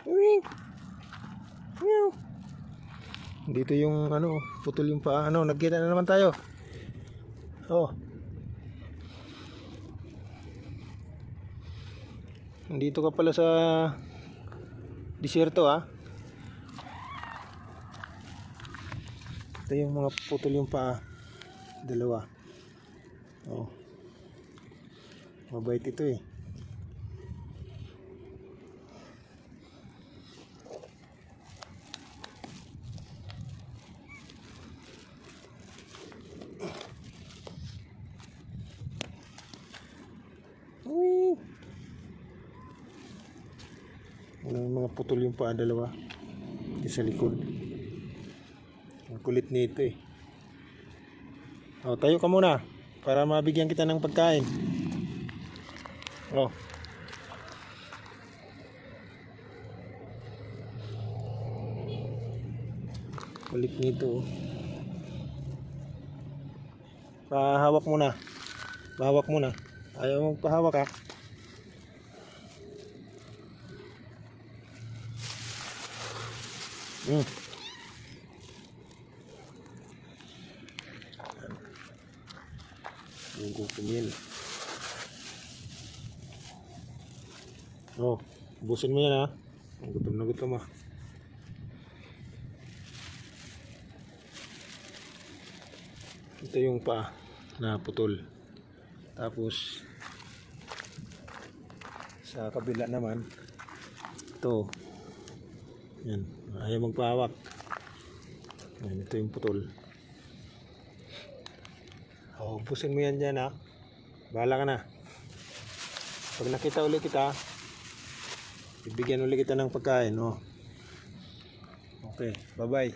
Uy. Meow. Dito yung ano, putol yung paa. Ano, nagkita na naman tayo. Oh. Dito ka pala sa disyerto ah. Ito yung mga putol yung paa. Dalawa. Oh. Mabait ito eh. Uy. Mga putol yung paa dalawa. Yung sa likod. Ang kulit nito eh. Oh, tayo ka muna para mabigyan kita ng pagkain. Oh. Kulit nito. Pahawak muna. Pahawak muna. Ayaw mong pahawak ha. Gugutom yan. Oh, ubusin mo yan ha. Gutom na gutom ah. Ito yung paa na putol. Tapos sa kabila naman ito. Yan, ayaw magpahawak. Yan, ito yung putol. Oh, ubusin mo yan dyan ha. Bahala ka na. Pag nakita ulit kita, bibigyan ulit kita ng pagkain. Oh. Okay, bye bye.